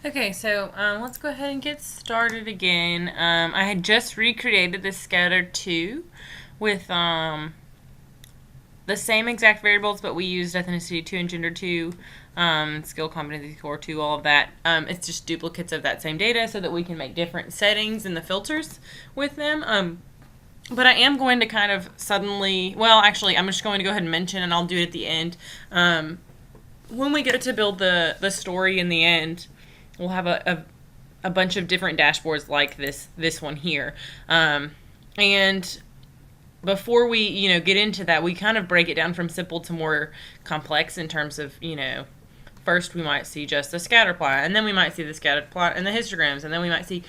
Okay, so let's go ahead and get started again. I had just recreated this scatter 2 with the same exact variables, but we used ethnicity 2 and gender 2, skill, competency score 2, all of that. It's just duplicates of that same data so that we can make different settings in the filters with them. But I am going to kind of suddenly, well, actually, I'm just going to go ahead and mention, and I'll do it at the end. When we get to build the story in the end, we'll have a bunch of different dashboards like this one here. And before we get into that, we kind of break it down from simple to more complex in terms of first we might see just the scatter plot, and then we might see the scattered plot and the histograms, and then we might see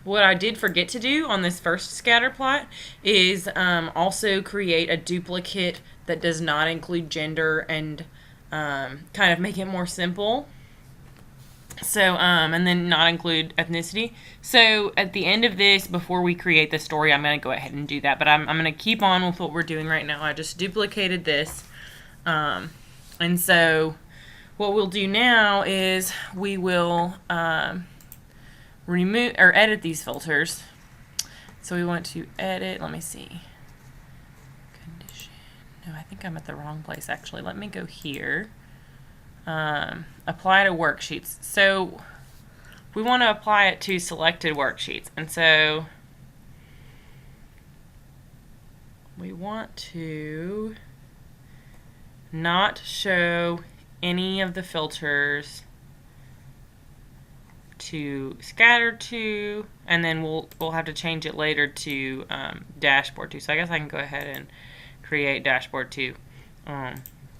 what I did forget to do on this first scatter plot is also create a duplicate that does not include gender and kind of make it more simple. So, and then not include ethnicity. So at the end of this, before we create the story, I'm going to go ahead and do that. But I'm going to keep on with what we're doing right now. I just duplicated this. And so what we'll do now is we will remove or edit these filters. So we want to edit, let me see. Condition. No, I think I'm at the wrong place actually. Let me go here. Apply to worksheets. So we want to apply it to selected worksheets. And so we want to not show any of the filters to scatter to, and then we'll have to change it later to dashboard 2. So I guess I can go ahead and create dashboard 2.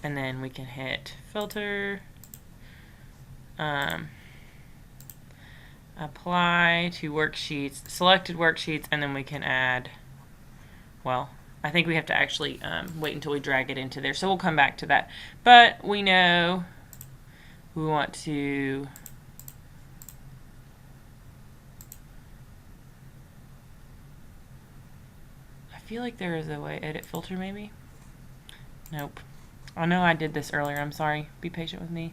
And then we can hit filter, apply to worksheets, selected worksheets, and then we can add, well, I think we have to actually wait until we drag it into there. So we'll come back to that. But we know we want to I feel like there is a way, edit filter maybe? Nope. I know I did this earlier. I'm sorry. Be patient with me.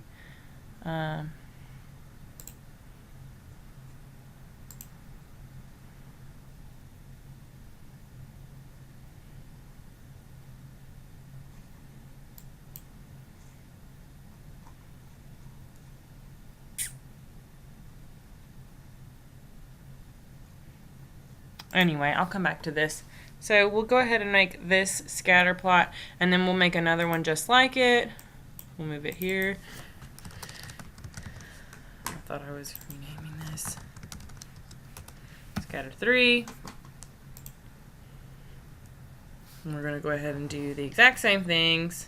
Anyway, I'll come back to this. So we'll go ahead and make this scatter plot, and then we'll make another one just like it. We'll move it here. I thought I was renaming this. Scatter 3. And we're going to go ahead and do the exact same things.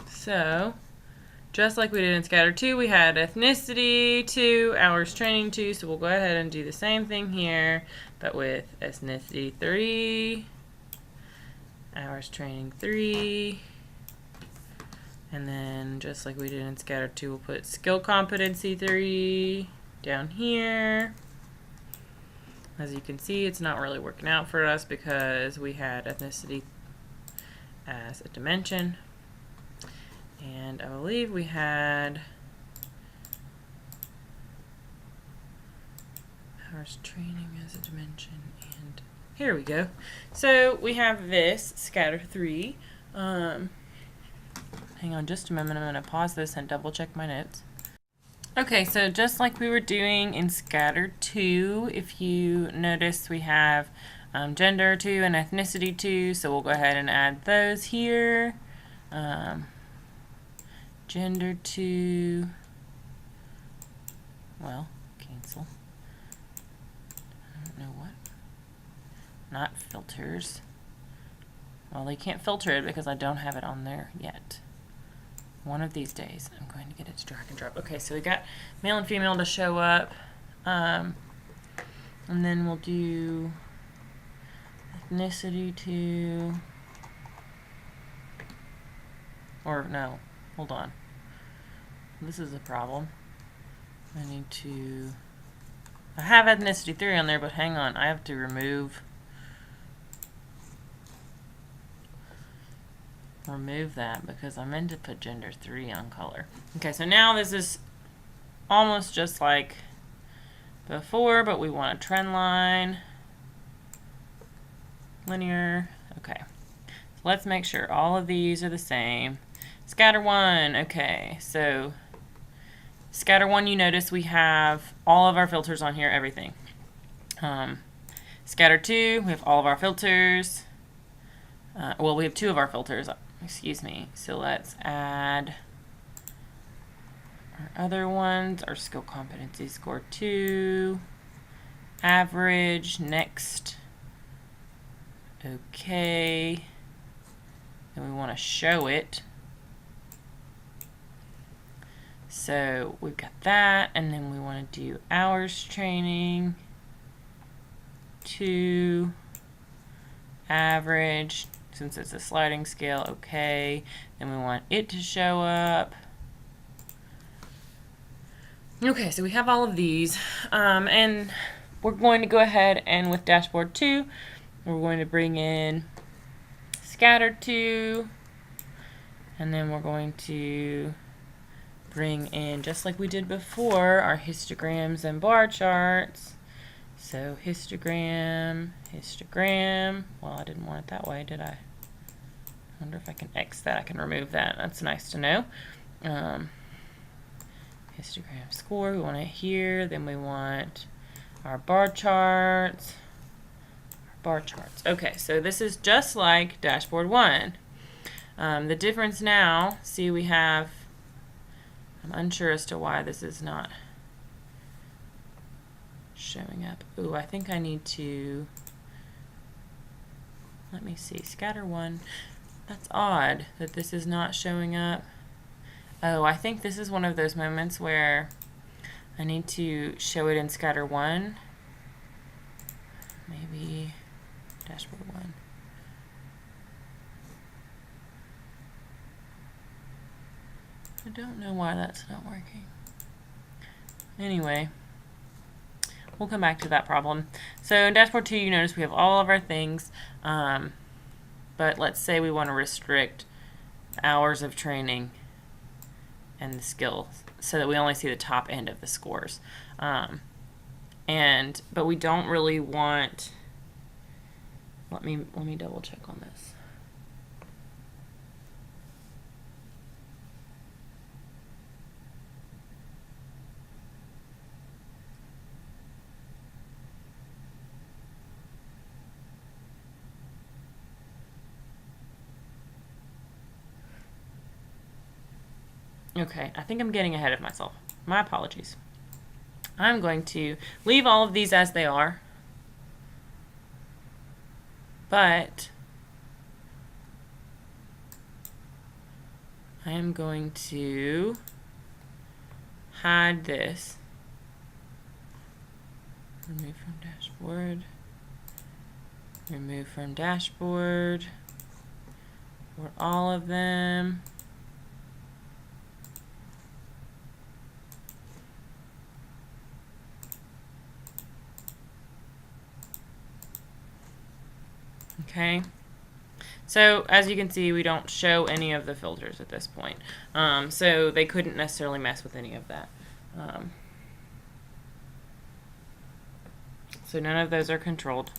So, just like we did in scatter 2, we had ethnicity 2, hours training 2, so we'll go ahead and do the same thing here, but with ethnicity 3, hours training 3, and then just like we did in scatter 2, we'll put skill competency 3 down here. As you can see, it's not really working out for us because we had ethnicity as a dimension. And I believe we had hours training as a dimension, and here we go. So we have this scatter 3. Hang on just a moment. I'm going to pause this and double check my notes. Okay, so just like we were doing in scatter 2, if you notice, we have gender 2 and ethnicity 2. So we'll go ahead and add those here. Gender 2, well, cancel. I don't know what. Not filters. Well, they can't filter it because I don't have it on there yet. One of these days, I'm going to get it to drag and drop. Okay, so we got male and female to show up. And then we'll do ethnicity 2. Or no, hold on. This is a problem. I need to... I have ethnicity 3 on there, but hang on. I have to remove remove that because I meant to put gender 3 on color. Okay, so now this is almost just like before, but we want a trend line, linear. Okay, so let's make sure all of these are the same. Scatter 1, okay, so scatter 1, you notice we have all of our filters on here, everything. Scatter 2, we have all of our filters. Well, we have 2 of our filters, excuse me. So let's add our other ones, our skill competency score 2, average, next, okay, and we want to show it. So we've got that, and then we want to do hours training, 2, average, since it's a sliding scale, okay. Then we want it to show up. Okay, so we have all of these, and we're going to go ahead and with dashboard 2, we're going to bring in scatter 2, and then we're going to bring in, just like we did before, our histograms and bar charts. So histogram, histogram. Well, I didn't want it that way, did I? I wonder if I can X that. I can remove that. That's nice to know. Histogram score, we want it here. Then we want our bar charts. Bar charts. Okay, so this is just like dashboard 1. The difference now, see we have, I'm unsure as to why this is not showing up. Ooh, I think I need to, let me see, scatter 1. That's odd that this is not showing up. Oh, I think this is one of those moments where I need to show it in scatter 1. Maybe dashboard 1. I don't know why that's not working. Anyway, we'll come back to that problem. So in dashboard 2, you notice we have all of our things, but let's say we want to restrict the hours of training and the skills so that we only see the top end of the scores. But we don't really want, let me double check on this. Okay, I think I'm getting ahead of myself. My apologies. I'm going to leave all of these as they are, but I am going to hide this. Remove from dashboard. Remove from dashboard for all of them. Okay, so as you can see, we don't show any of the filters at this point, so they couldn't necessarily mess with any of that. So none of those are controlled,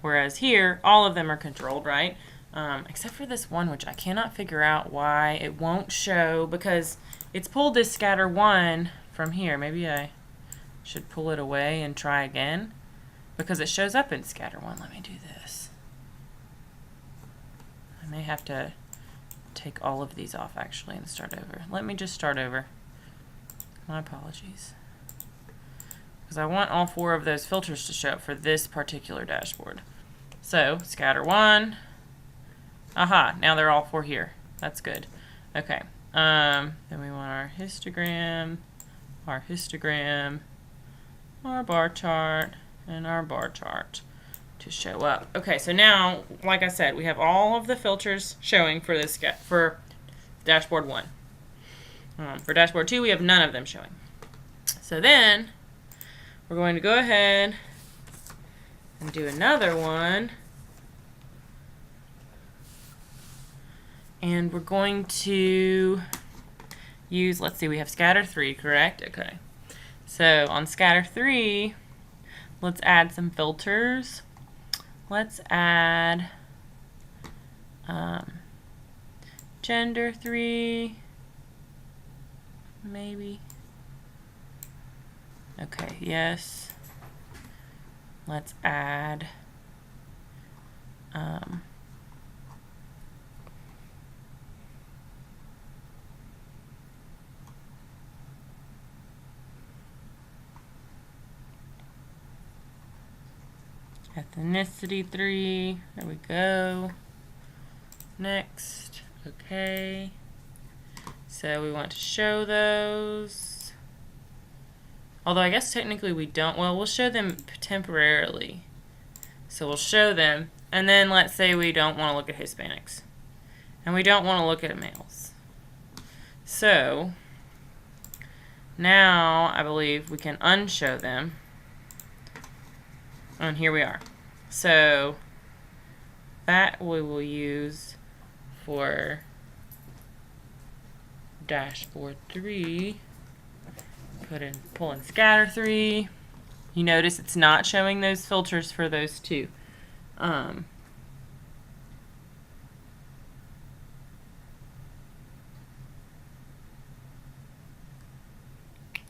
whereas here, all of them are controlled, right? Except for this one, which I cannot figure out why it won't show, because it's pulled this scatter 1 from here. Maybe I should pull it away and try again, because it shows up in scatter 1. Let me do this. I may have to take all of these off actually and start over. Let me just start over. My apologies. Because I want all 4 of those filters to show up for this particular dashboard. So, scatter 1. Aha, now they're all 4 here. That's good. Okay. Then we want our histogram, our bar chart, and our bar chart to show up. Okay, so now, like I said, we have all of the filters showing for this for dashboard 1. For dashboard 2, we have none of them showing. So then, we're going to go ahead and do another one. And we're going to use, let's see, we have scatter 3, correct? Okay. So on scatter 3, let's add some filters. Let's add gender 3, maybe. Okay, yes. Let's add ethnicity 3. There we go. Next. Okay. So we want to show those. Although I guess technically we don't. Well, we'll show them temporarily. So we'll show them. And then let's say we don't want to look at Hispanics. And we don't want to look at males. So now I believe we can unshow them. And here we are. So that we will use for dashboard 3. Pull in scatter 3. You notice it's not showing those filters for those two.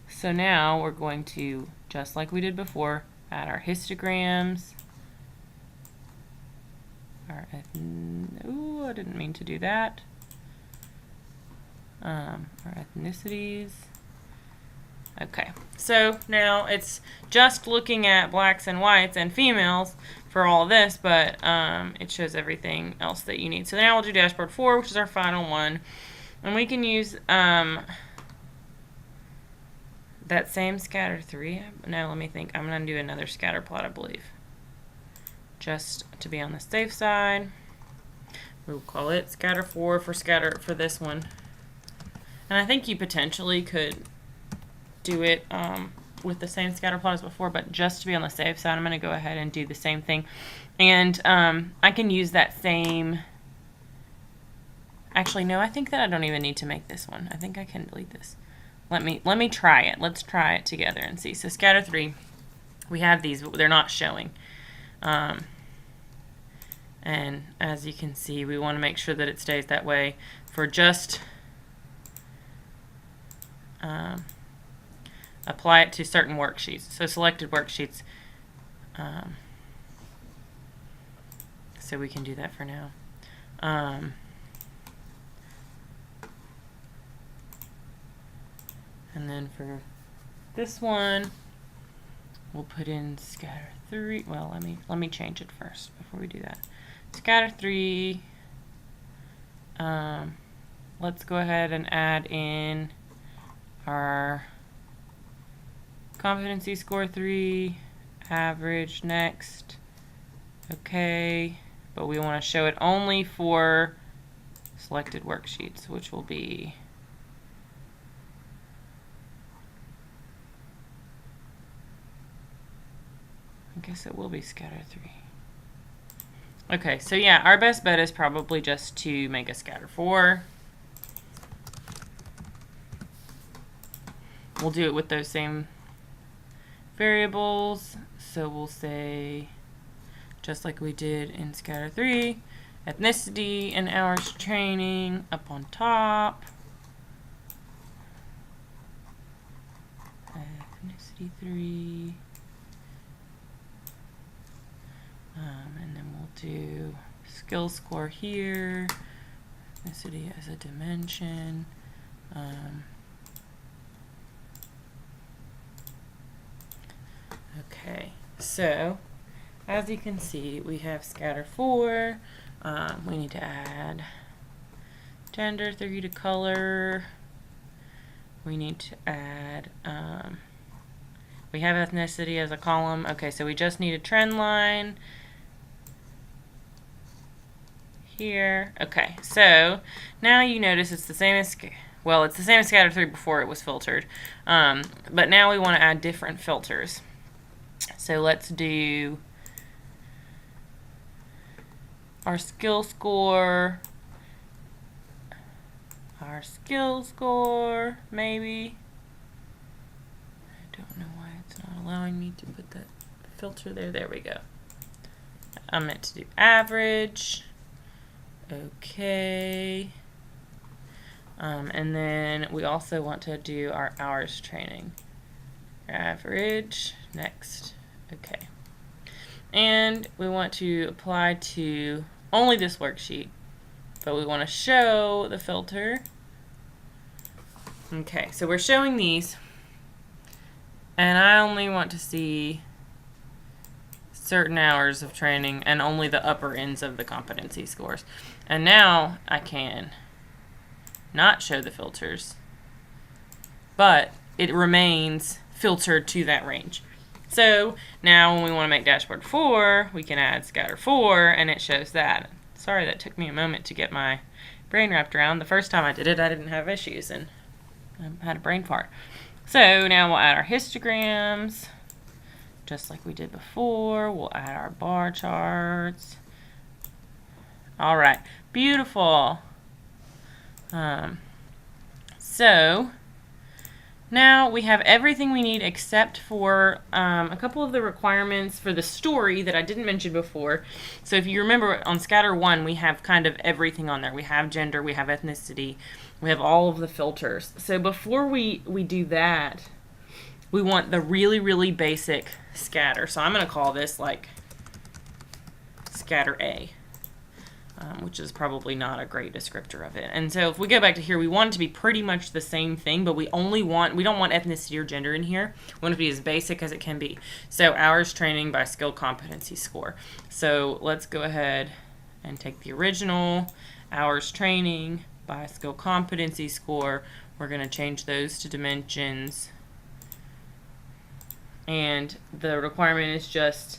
So now we're going to, just like we did before, add our histograms. Ooh, I didn't mean to do that. Our ethnicities. Okay, so now it's just looking at blacks and whites and females for all of this, but it shows everything else that you need. So now we'll do dashboard 4, which is our final one. And we can use that same scatter 3. No, let me think. I'm going to do another scatter plot, I believe. Just to be on the safe side. We'll call it scatter 4 for this one. And I think you potentially could do it with the same scatter plot as before, but just to be on the safe side, I'm going to go ahead and do the same thing. And I can use that same... Actually, no, I think that I don't even need to make this one. I think I can delete this. Let me try it. Let's try it together and see. So scatter 3, we have these, but they're not showing. And as you can see, we want to make sure that it stays that way for just apply it to certain worksheets. So selected worksheets. So we can do that for now. And then for this one, we'll put in scatter 3. Well, let me change it first before we do that. Scatter 3. Let's go ahead and add in our competency score 3, average next. Okay, but we want to show it only for selected worksheets, which will be I guess it will be scatter 3. Okay, so yeah, our best bet is probably just to make a scatter 4. We'll do it with those same variables. So we'll say, just like we did in scatter 3, ethnicity and hours training up on top. Ethnicity 3. And then we'll do skill score here, ethnicity as a dimension. Okay, so as you can see, we have scatter 4. We need to add gender 3 to color. We need to add, we have ethnicity as a column. Okay, so we just need a trend line here. Okay, so now you notice it's the same as, well, it's the same as scatter 3 before it was filtered. But now we want to add different filters. So let's do our skill score our skill score, maybe. I don't know why it's not allowing me to put that filter there. There we go. I'm meant to do average. Okay. And then we also want to do our hours training. Average, next. Okay. And we want to apply to only this worksheet, but we want to show the filter. Okay, so we're showing these, and I only want to see certain hours of training and only the upper ends of the competency scores. And now I can not show the filters, but it remains filtered to that range. So now when we want to make dashboard 4, we can add scatter 4 and it shows that. Sorry, that took me a moment to get my brain wrapped around. The first time I did it, I didn't have issues and I had a brain fart. So now we'll add our histograms just like we did before. We'll add our bar charts. All right, beautiful. So now we have everything we need except for a couple of the requirements for the story that I didn't mention before. So if you remember on scatter 1, we have kind of everything on there. We have gender, we have ethnicity, we have all of the filters. So before we do that, we want the really, really basic scatter. So I'm going to call this like scatter A. Which is probably not a great descriptor of it. And so if we go back to here, we want it to be pretty much the same thing, but we don't want ethnicity or gender in here. We want it to be as basic as it can be. So hours training by skill competency score. So let's go ahead and take the original hours training by skill competency score. We're going to change those to dimensions. And the requirement is just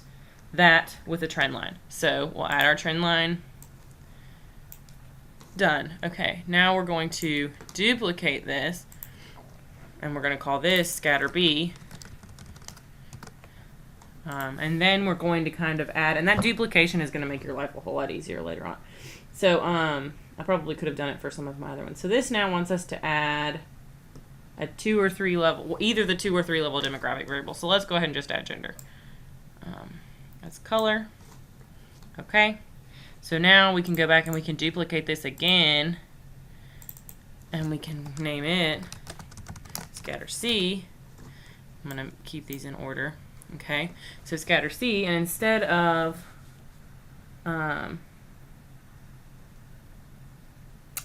that with a trend line. So we'll add our trend line. Done. Okay, now we're going to duplicate this, and we're going to call this scatter B. And then we're going to kind of add, and that duplication is going to make your life a whole lot easier later on. So I probably could have done it for some of my other ones. So this now wants us to add a 2 or 3 level, well, either the 2 or 3 level demographic variable. So let's go ahead and just add gender. That's color. Okay. So now we can go back and we can duplicate this again, and we can name it scatter C. I'm going to keep these in order. Okay, so scatter C, and instead of oh,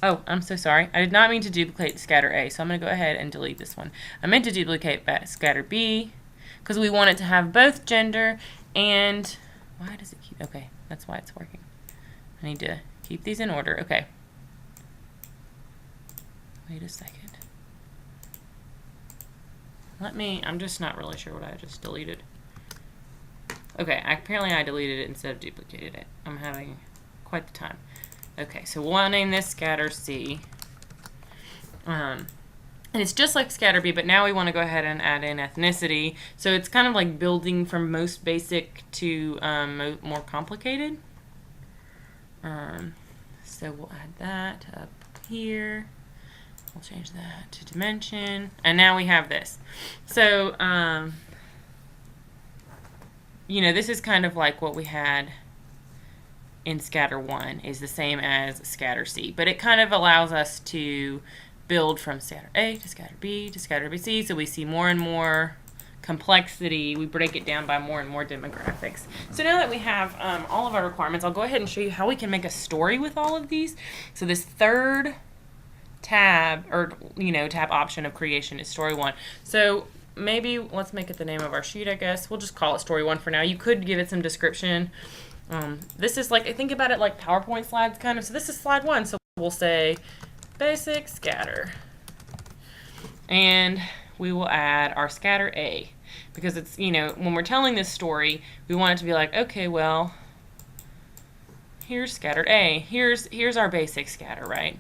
I'm so sorry. I did not mean to duplicate scatter A, so I'm going to go ahead and delete this one. I meant to duplicate scatter B because we want it to have both gender and, why does it keep, okay, that's why it's working. I need to keep these in order. Okay. Wait a second. I'm just not really sure what I just deleted. Okay, apparently I deleted it instead of duplicated it. I'm having quite the time. Okay, so we'll name this scatter C. And it's just like scatter B, but now we want to go ahead and add in ethnicity. So it's kind of like building from most basic to more complicated. So we'll add that up here. We'll change that to dimension. And now we have this. So, you know, this is kind of like what we had in scatter 1 is the same as scatter C. But it kind of allows us to build from scatter A to scatter B to scatter BC. So we see more and more complexity. We break it down by more and more demographics. So now that we have all of our requirements, I'll go ahead and show you how we can make a story with all of these. So this third tab, or tab option of creation is story 1. So maybe let's make it the name of our sheet, I guess. We'll just call it story 1 for now. You could give it some description. This is like, I think about it like PowerPoint slides kind of. So this is slide 1. So we'll say basic scatter. And we will add our scatter A, because it's, when we're telling this story, we want it to be like, okay, well, here's scattered A. Here's our basic scatter, right?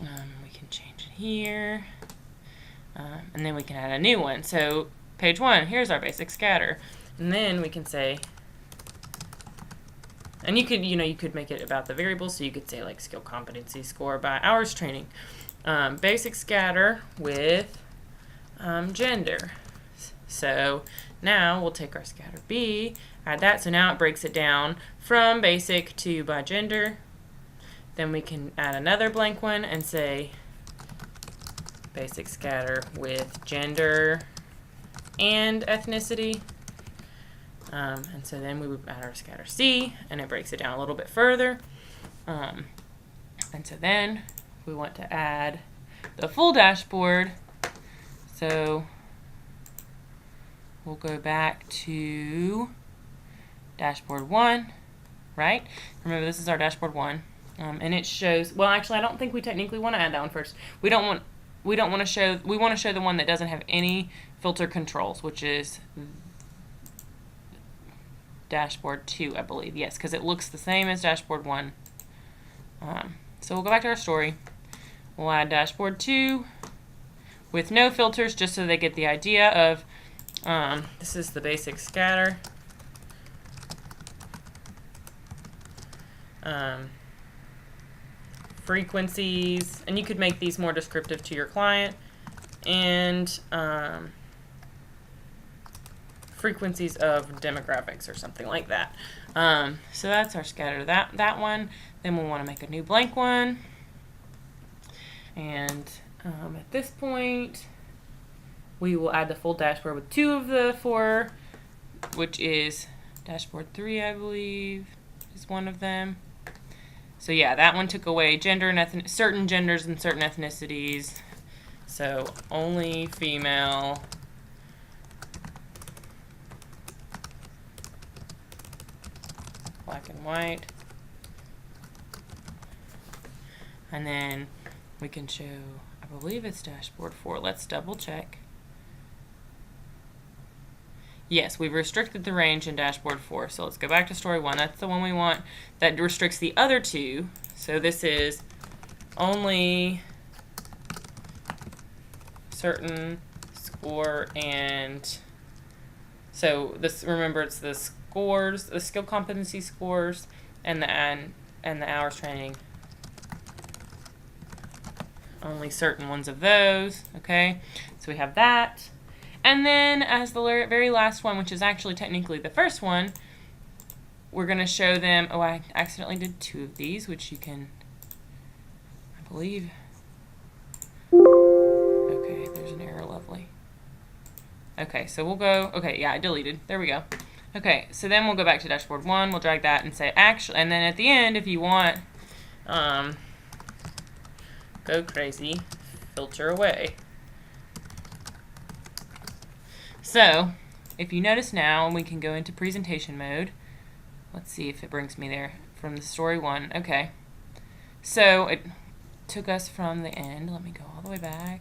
We can change it here, and then we can add a new one. So page 1, here's our basic scatter, and then we can say, and you could make it about the variables. So you could say like skill competency score by hours training. basic scatter with gender. So now we'll take our scatter B, add that. So now it breaks it down from basic to by gender. Then we can add another blank one and say basic scatter with gender and ethnicity. And so then we would add our scatter C, and it breaks it down a little bit further. And so then we want to add the full dashboard. So we'll go back to dashboard 1, right? Remember, this is our dashboard 1, and it shows. Well, actually, I don't think we technically want to add that one first. We want to show the one that doesn't have any filter controls, which is dashboard 2, I believe. Yes, because it looks the same as dashboard 1. So we'll go back to our story. We'll add dashboard 2 with no filters, just so they get the idea of this is the basic scatter. Frequencies, and you could make these more descriptive to your client, and frequencies of demographics or something like that. So that's our scatter, that one. Then we'll want to make a new blank one, and at this point we will add the full dashboard with 2 of the 4, which is dashboard 3, I believe, is one of them. So yeah, that one took away gender and certain genders and certain ethnicities. So only female, black and white. And then we can show, I believe it's dashboard 4. Let's double check. Yes, we've restricted the range in dashboard 4. So let's go back to story 1. That's the one we want that restricts the other 2. So this is only certain score, and so this, remember, it's the scores, the skill competency scores, and the hours training. Only certain ones of those. Okay, so we have that. And then as the very last one, which is actually technically the first one, we're going to show them, oh, I accidentally did 2 of these, which you can, I believe. Okay, there's an error, lovely. Okay, so we'll go, okay, yeah, I deleted. There we go. Okay, so then we'll go back to dashboard 1, we'll drag that and say actually, and then at the end, if you want, go crazy, filter away. So, if you notice now, we can go into presentation mode. Let's see if it brings me there from the story 1. Okay. So, it took us from the end. Let me go all the way back.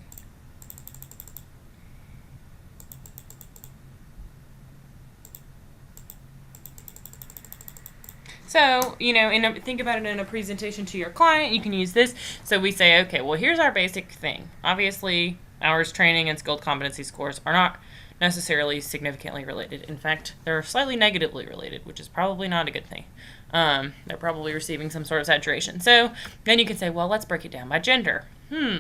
So, you know, think about it in a presentation to your client. You can use this. So we say, okay, well, here's our basic thing. Obviously, hours training and skilled competency scores are not necessarily significantly related. In fact, they're slightly negatively related, which is probably not a good thing. They're probably receiving some sort of saturation. So then you can say, well, let's break it down by gender.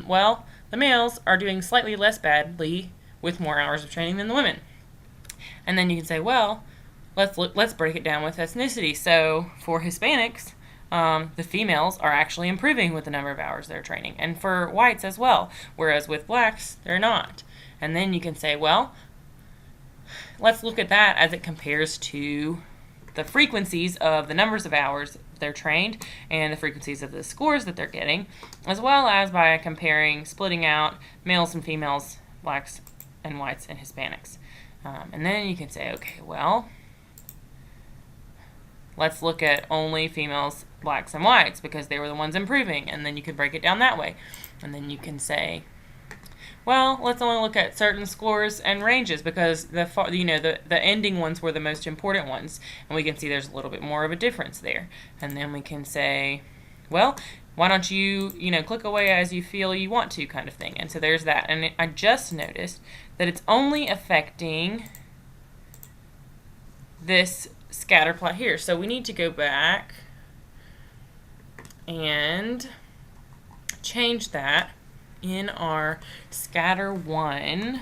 Well, the males are doing slightly less badly with more hours of training than the women. And then you can say, well, let's break it down with ethnicity. So for Hispanics, the females are actually improving with the number of hours they're training, and for whites as well, whereas with blacks, they're not. And then you can say, well, let's look at that as it compares to the frequencies of the numbers of hours they're trained and the frequencies of the scores that they're getting, as well as by comparing, splitting out males and females, blacks and whites and Hispanics. And then you can say, okay, well, let's look at only females, blacks, and whites because they were the ones improving, and then you could break it down that way. And then you can say, well, let's only look at certain scores and ranges because the ending ones were the most important ones, and we can see there's a little bit more of a difference there. And then we can say, well, why don't you, click away as you feel you want to, kind of thing. And so there's that. And I just noticed that it's only affecting this scatter plot here. So we need to go back and change that in our scatter 1,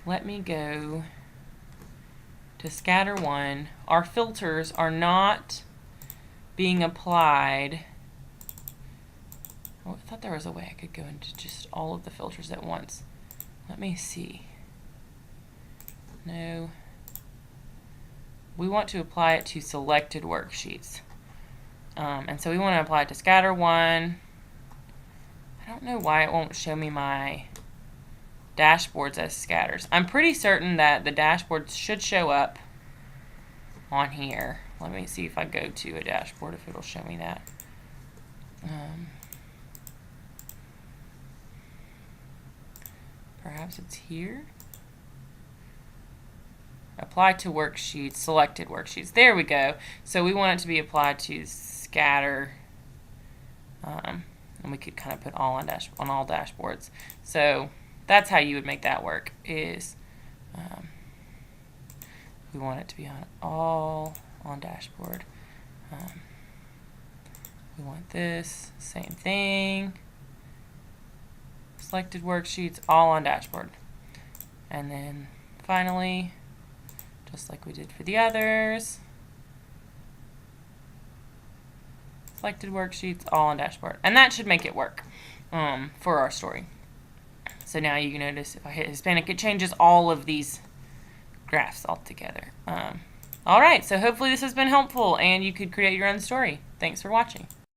let me go to scatter 1. Our filters are not being applied. Oh, I thought there was a way I could go into just all of the filters at once. Let me see. No. We want to apply it to selected worksheets. And so we want to apply it to scatter 1. I don't know why it won't show me my dashboards as scatters. I'm pretty certain that the dashboards should show up on here. Let me see if I go to a dashboard if it'll show me that. Perhaps it's here. Apply to worksheets, selected worksheets. There we go. So we want it to be applied to scatter. And we could kind of put all on all dashboards. So that's how you would make that work. Is we want it to be on all on dashboard. We want this same thing. Selected worksheets, all on dashboard. And then finally, just like we did for the others, selected worksheets, all on dashboard. And that should make it work for our story. So now you can notice if I hit Hispanic, it changes all of these graphs all together. All right, so hopefully this has been helpful and you could create your own story. Thanks for watching.